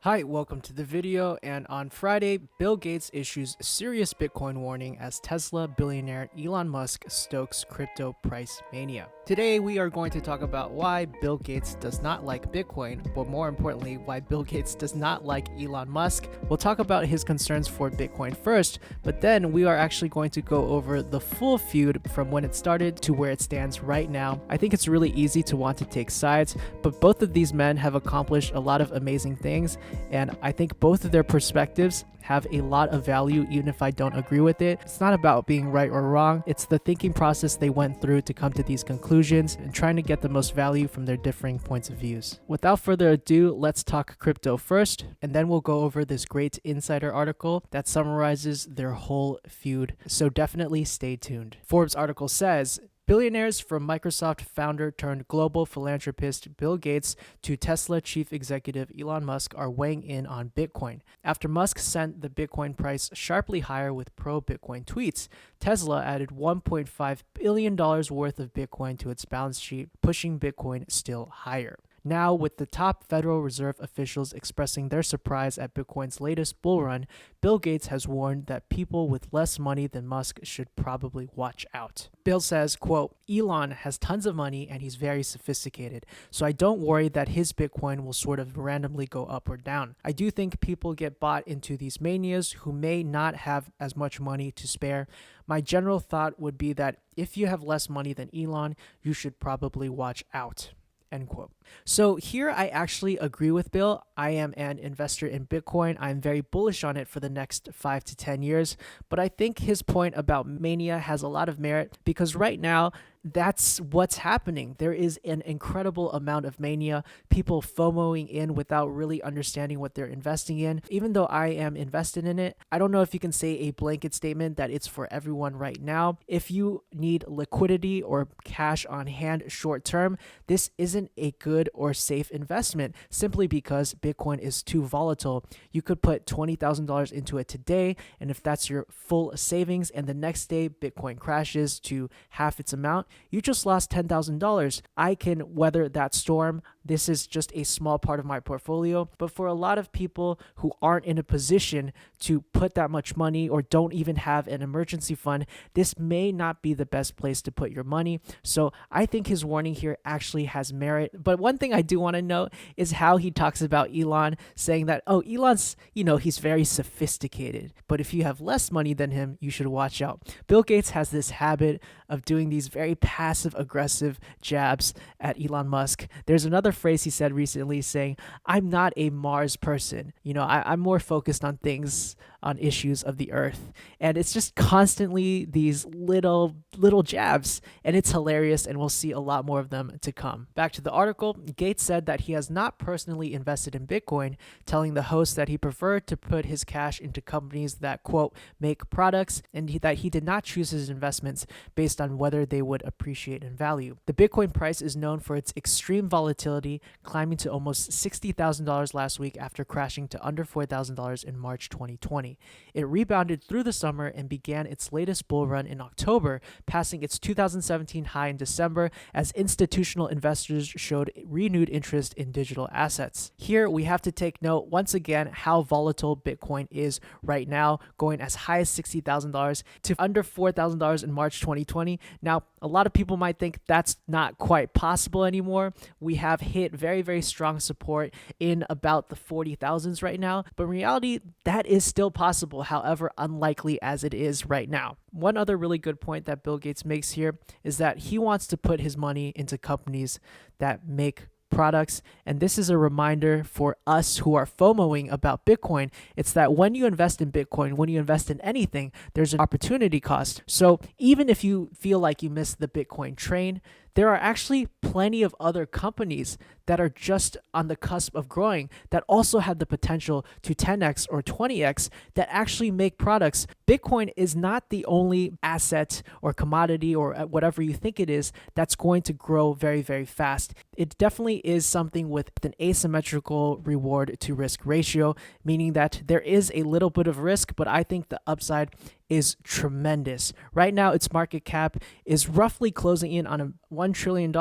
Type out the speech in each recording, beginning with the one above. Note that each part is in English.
Hi, welcome to the video, and on Friday, Bill Gates issues a serious Bitcoin warning as Tesla billionaire Elon Musk stokes crypto price mania. Today, we are going to talk about why Bill Gates does not like Bitcoin, but more importantly, why Bill Gates does not like Elon Musk. We'll talk about his concerns for Bitcoin first, but then we are actually going to go over the full feud from when it started to where it stands right now. I think it's really easy to want to take sides, but both of these men have accomplished a lot of amazing things. And I think both of their perspectives have a lot of value, even if I don't agree with it. It's not about being right or wrong. It's the thinking process they went through to come to these conclusions and trying to get the most value from their differing points of views. Without further ado, let's talk crypto first, and then we'll go over this great insider article that summarizes their whole feud. So definitely stay tuned. Forbes article says, billionaires from Microsoft founder turned global philanthropist Bill Gates to Tesla chief executive Elon Musk are weighing in on Bitcoin. After Musk sent the Bitcoin price sharply higher with pro-Bitcoin tweets, Tesla added $1.5 billion worth of Bitcoin to its balance sheet, pushing Bitcoin still higher. Now, with the top Federal Reserve officials expressing their surprise at Bitcoin's latest bull run, Bill Gates has warned that people with less money than Musk should probably watch out. Bill says, quote, Elon has tons of money and he's very sophisticated, so I don't worry that his Bitcoin will sort of randomly go up or down. I do think people get bought into these manias who may not have as much money to spare. My general thought would be that if you have less money than Elon, you should probably watch out. End quote. So here I actually agree with Bill. I am an investor in Bitcoin. I'm very bullish on it for the next 5 to 10 years. But I think his point about mania has a lot of merit because right now, that's what's happening. There is an incredible amount of mania, people FOMOing in without really understanding what they're investing in. Even though I am invested in it, I don't know if you can say a blanket statement that it's for everyone right now. If you need liquidity or cash on hand short term, this isn't a good or safe investment simply because Bitcoin is too volatile. You could put $20,000 into it today, and if that's your full savings and the next day Bitcoin crashes to half its amount, you just lost $10,000. I can weather that storm. This is just a small part of my portfolio. But for a lot of people who aren't in a position to put that much money or don't even have an emergency fund, this may not be the best place to put your money. So I think his warning here actually has merit. But one thing I do want to note is how he talks about Elon, saying that, oh, Elon's, he's very sophisticated. But if you have less money than him, you should watch out. Bill Gates has this habit of doing these very passive aggressive jabs at Elon Musk. There's another phrase he said recently saying, I'm not a Mars person. I'm more focused on things, on issues of the earth. And it's just constantly these little jabs, and it's hilarious, and we'll see a lot more of them to come. Back to the article, Gates said that he has not personally invested in Bitcoin, telling the host that he preferred to put his cash into companies that, quote, make products, and that he did not choose his investments based on whether they would appreciate in value. The Bitcoin price is known for its extreme volatility, climbing to almost $60,000 last week after crashing to under $4,000 in March 2020. It rebounded through the summer and began its latest bull run in October, passing its 2017 high in December as institutional investors showed renewed interest in digital assets. Here, we have to take note once again how volatile Bitcoin is right now, going as high as $60,000 to under $4,000 in March 2020. Now, a lot of people might think that's not quite possible anymore. We have hit very, very strong support in about the 40,000s right now, but in reality, that is still possible, however unlikely as it is right now. One other really good point that Bill Gates makes here is that he wants to put his money into companies that make products. And this is a reminder for us who are FOMOing about Bitcoin. It's that when you invest in Bitcoin, when you invest in anything, there's an opportunity cost. So even if you feel like you missed the Bitcoin train, there are actually plenty of other companies that are just on the cusp of growing that also have the potential to 10x or 20x that actually make products. Bitcoin is not the only asset or commodity or whatever you think it is that's going to grow very, very fast. It definitely is something with an asymmetrical reward to risk ratio, meaning that there is a little bit of risk, but I think the upside is tremendous. Right now, its market cap is roughly closing in on $1 trillion,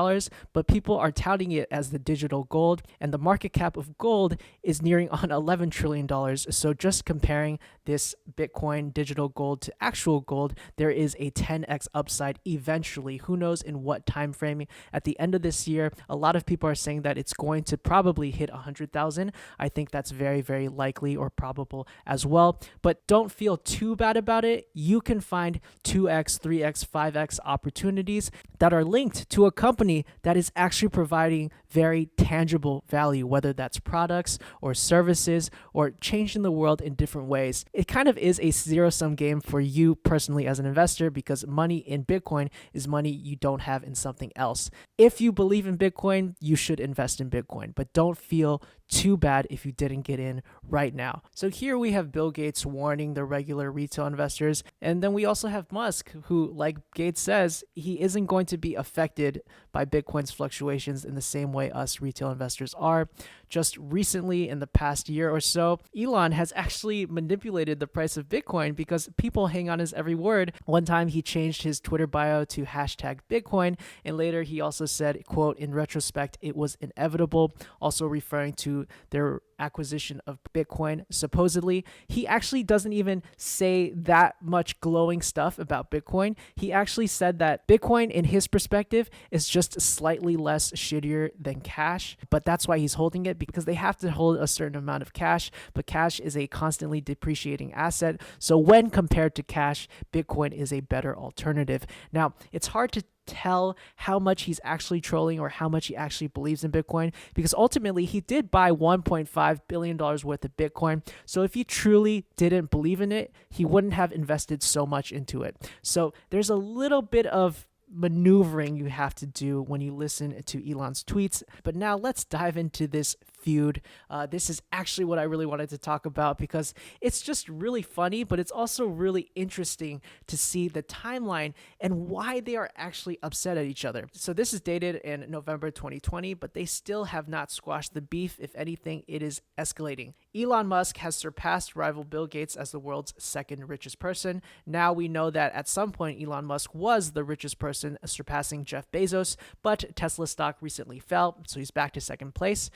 but people are touting it as the digital gold, and the market cap of gold is nearing on $11 trillion. So just comparing this Bitcoin digital gold to actual gold, there is a 10x upside eventually. Who knows in what time frame? At the end of this year, a lot of people are saying that it's going to probably hit 100,000. I think that's very, very likely or probable as well. But don't feel too bad about it. You can find 2x, 3x, 5x opportunities that are linked to a company that is actually providing very tangible value, whether that's products or services or changing the world in different ways. It kind of is a zero-sum game for you personally as an investor, because money in Bitcoin is money you don't have in something else. If you believe in Bitcoin, you should invest in Bitcoin, but don't feel too bad if you didn't get in right now. So here we have Bill Gates warning the regular retail investors, and then we also have Musk, who, like Gates says, he isn't going to be affected by Bitcoin's fluctuations in the same way us retail investors are. Just recently, in the past year or so, Elon has actually manipulated the price of Bitcoin because people hang on his every word. One time he changed his Twitter bio to hashtag Bitcoin, and later he also said, quote, in retrospect, it was inevitable, also referring to their acquisition of Bitcoin. Supposedly, he actually doesn't even say that much glowing stuff about Bitcoin. He actually said that Bitcoin, in his perspective, is just slightly less shittier than cash, but that's why he's holding it, because they have to hold a certain amount of cash, but cash is a constantly depreciating asset. So when compared to cash, Bitcoin is a better alternative. Now, it's hard to tell how much he's actually trolling or how much he actually believes in Bitcoin, because ultimately he did buy $1.5 billion worth of Bitcoin. So if he truly didn't believe in it, he wouldn't have invested so much into it. So there's a little bit of maneuvering you have to do when you listen to Elon's tweets. But now let's dive into this feud. This is actually what I really wanted to talk about, because it's just really funny, but it's also really interesting to see the timeline and why they are actually upset at each other. So this is dated in November 2020, but they still have not squashed the beef. If anything, it is escalating. Elon Musk has surpassed rival Bill Gates as the world's second richest person. Now we know that at some point Elon Musk was the richest person, surpassing Jeff Bezos, but Tesla stock recently fell, so he's back to second place.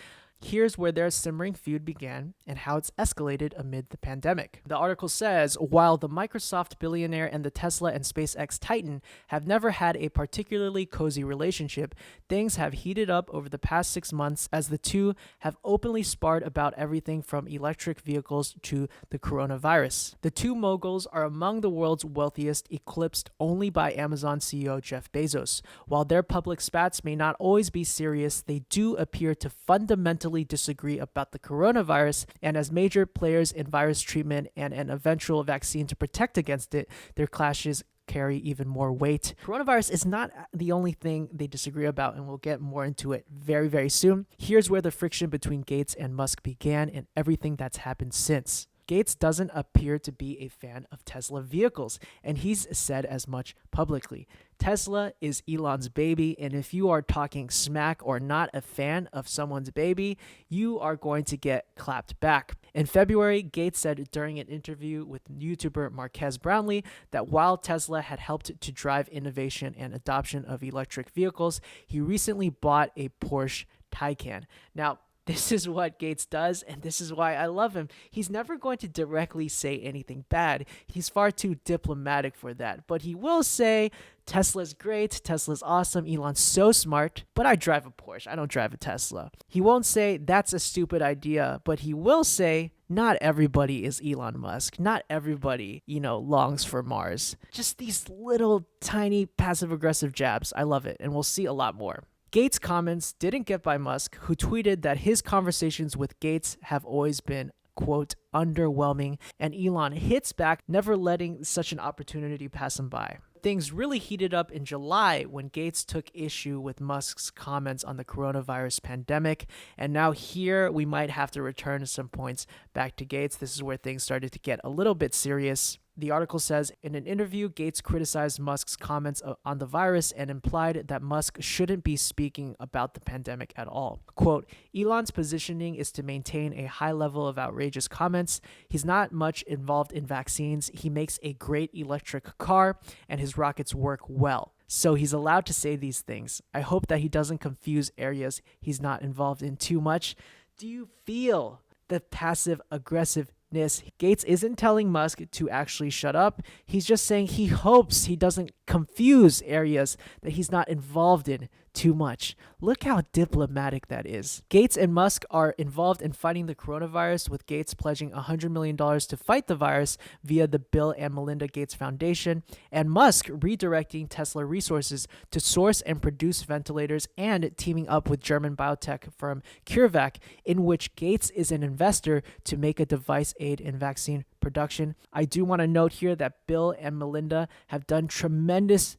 Here's where their simmering feud began and how it's escalated amid the pandemic. The article says, while the Microsoft billionaire and the Tesla and SpaceX titan have never had a particularly cozy relationship, things have heated up over the past 6 months as the two have openly sparred about everything from electric vehicles to the coronavirus. The two moguls are among the world's wealthiest, eclipsed only by Amazon CEO Jeff Bezos. While their public spats may not always be serious, they do appear to fundamentally disagree about the coronavirus, and as major players in virus treatment and an eventual vaccine to protect against it, their clashes carry even more weight. Coronavirus is not the only thing they disagree about, and we'll get more into it very, very soon. Here's where the friction between Gates and Musk began and everything that's happened since. Gates doesn't appear to be a fan of Tesla vehicles, and he's said as much publicly. Tesla is Elon's baby, and if you are talking smack or not a fan of someone's baby, you are going to get clapped back. In February, Gates said during an interview with YouTuber Marques Brownlee that while Tesla had helped to drive innovation and adoption of electric vehicles, he recently bought a Porsche Taycan. Now, this is what Gates does, and this is why I love him. He's never going to directly say anything bad. He's far too diplomatic for that. But he will say, Tesla's great, Tesla's awesome, Elon's so smart, but I drive a Porsche, I don't drive a Tesla. He won't say, that's a stupid idea, but he will say, not everybody is Elon Musk. Not everybody, longs for Mars. Just these little tiny passive-aggressive jabs. I love it, and we'll see a lot more. Gates' comments didn't get by Musk, who tweeted that his conversations with Gates have always been, quote, underwhelming, and Elon hits back, never letting such an opportunity pass him by. Things really heated up in July when Gates took issue with Musk's comments on the coronavirus pandemic, and now here we might have to return some points back to Gates. This is where things started to get a little bit serious. The article says, in an interview, Gates criticized Musk's comments on the virus and implied that Musk shouldn't be speaking about the pandemic at all. Quote, Elon's positioning is to maintain a high level of outrageous comments. He's not much involved in vaccines. He makes a great electric car and his rockets work well. So he's allowed to say these things. I hope that he doesn't confuse areas he's not involved in too much. Do you feel the passive aggressiveness? Gates isn't telling Musk to actually shut up. He's just saying he hopes he doesn't confuse areas that he's not involved in too much. Look how diplomatic that is. Gates and Musk are involved in fighting the coronavirus, with Gates pledging $100 million to fight the virus via the Bill and Melinda Gates Foundation, and Musk redirecting Tesla resources to source and produce ventilators, and teaming up with German biotech firm CureVac, in which Gates is an investor to make a device aid in vaccine production. I do want to note here that Bill and Melinda have done tremendous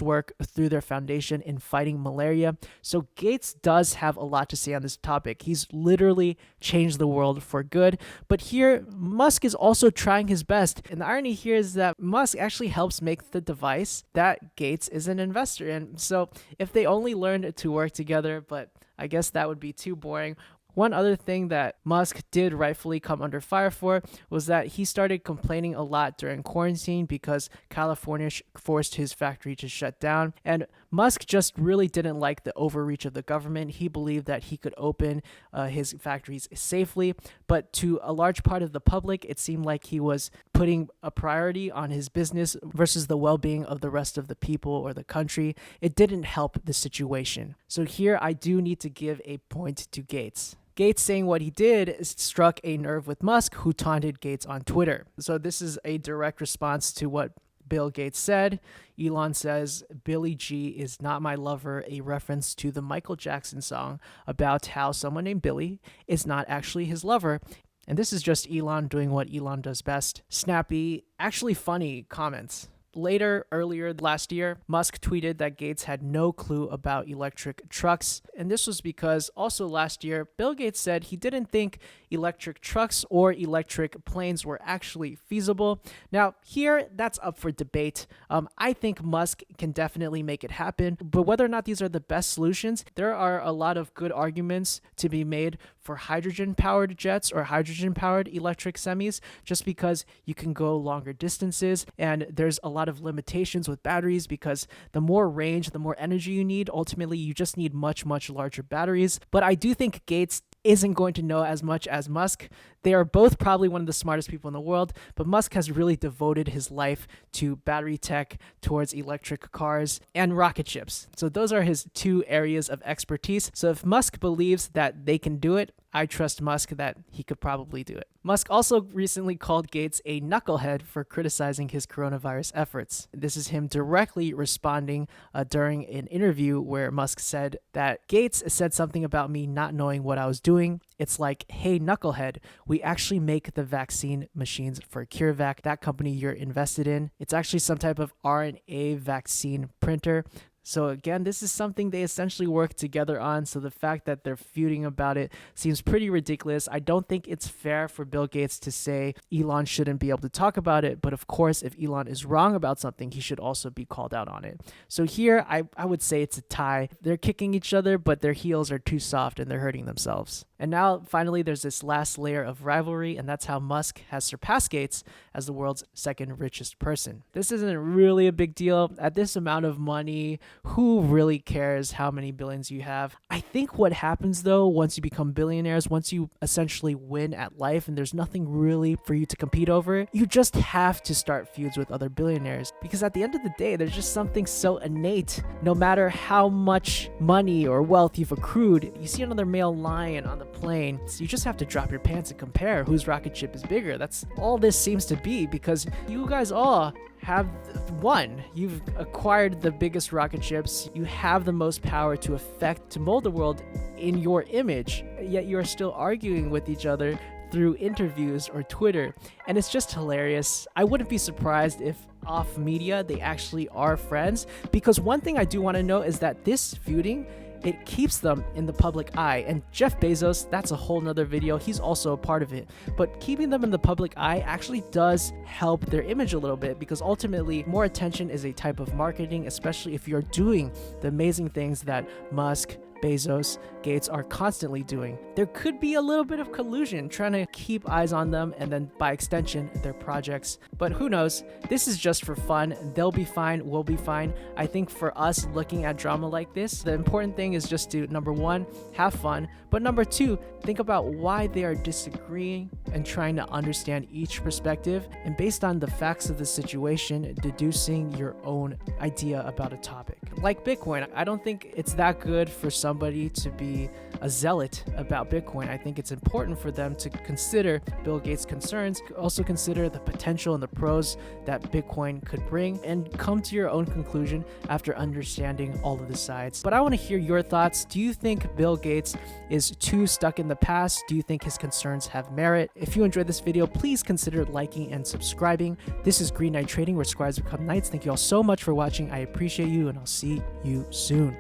work through their foundation in fighting malaria. So Gates does have a lot to say on this topic. He's literally changed the world for good. But here, Musk is also trying his best. And the irony here is that Musk actually helps make the device that Gates is an investor in. So if they only learned to work together, but I guess that would be too boring. One other thing that Musk did rightfully come under fire for was that he started complaining a lot during quarantine because California forced his factory to shut down. And Musk just really didn't like the overreach of the government. He believed that he could open his factories safely. But to a large part of the public, it seemed like he was putting a priority on his business versus the well-being of the rest of the people or the country. It didn't help the situation. So here I do need to give a point to Gates. Gates saying what he did struck a nerve with Musk, who taunted Gates on Twitter. So this is a direct response to what Bill Gates said. Elon says, Billie G is not my lover, a reference to the Michael Jackson song about how someone named Billy is not actually his lover. And this is just Elon doing what Elon does best. Snappy, actually funny comments. Earlier last year, Musk tweeted that Gates had no clue about electric trucks. And this was because also last year, Bill Gates said he didn't think electric trucks or electric planes were actually feasible. Now, here, that's up for debate. I think Musk can definitely make it happen. But whether or not these are the best solutions, there are a lot of good arguments to be made for hydrogen-powered jets or hydrogen-powered electric semis, just because you can go longer distances, and there's a lot of limitations with batteries because the more range, the more energy you need. Ultimately, you just need much, much larger batteries. But I do think Gates isn't going to know as much as Musk. They are both probably one of the smartest people in the world, but Musk has really devoted his life to battery tech, towards electric cars, and rocket ships. So those are his two areas of expertise. So if Musk believes that they can do it, I trust Musk that he could probably do it. Musk also recently called Gates a knucklehead for criticizing his coronavirus efforts. This is him directly responding during an interview where Musk said that Gates said something about me not knowing what I was doing. It's like, hey, knucklehead, we actually make the vaccine machines for CureVac, that company you're invested in. It's actually some type of RNA vaccine printer. So again, this is something they essentially work together on. So the fact that they're feuding about it seems pretty ridiculous. I don't think it's fair for Bill Gates to say Elon shouldn't be able to talk about it. But of course, if Elon is wrong about something, he should also be called out on it. So here, I would say it's a tie. They're kicking each other, but their heels are too soft and they're hurting themselves. And now, finally, there's this last layer of rivalry, and that's how Musk has surpassed Gates as the world's second richest person. This isn't really a big deal. At this amount of money, who really cares how many billions you have? I think what happens, though, once you become billionaires, once you essentially win at life and there's nothing really for you to compete over, you just have to start feuds with other billionaires. Because at the end of the day, there's just something so innate. No matter how much money or wealth you've accrued, you see another male lion on the plane, so you just have to drop your pants and compare whose rocket ship is bigger. That's all this seems to be, because you guys all have won. You've acquired the biggest rocket ships. You have the most power to mold the world in your image, yet you are still arguing with each other through interviews or Twitter. And it's just hilarious. I wouldn't be surprised if off media they actually are friends, because one thing I do want to know is that this feuding it keeps them in the public eye. And Jeff Bezos, that's a whole nother video. He's also a part of it. But keeping them in the public eye actually does help their image a little bit, because ultimately more attention is a type of marketing, especially if you're doing the amazing things that Musk, Bezos, Gates are constantly doing. There could be a little bit of collusion trying to keep eyes on them and then by extension their projects, but who knows? This is just for fun. They'll be fine, we'll be fine. I think for us looking at drama like this, the important thing is just to, number one, have fun, but number two, think about why they are disagreeing and trying to understand each perspective, and based on the facts of the situation, deducing your own idea about a topic. Like Bitcoin, I don't think it's that good for somebody to be a zealot about Bitcoin. I think it's important for them to consider Bill Gates' concerns, also consider the potential and the pros that Bitcoin could bring, and come to your own conclusion after understanding all of the sides. But I want to hear your thoughts. Do you think Bill Gates is too stuck in the past? Do you think his concerns have merit? If you enjoyed this video, please consider liking and subscribing. This is Green Knight Trading, where Squires become knights. Thank you all so much for watching. I appreciate you, and I'll see you soon.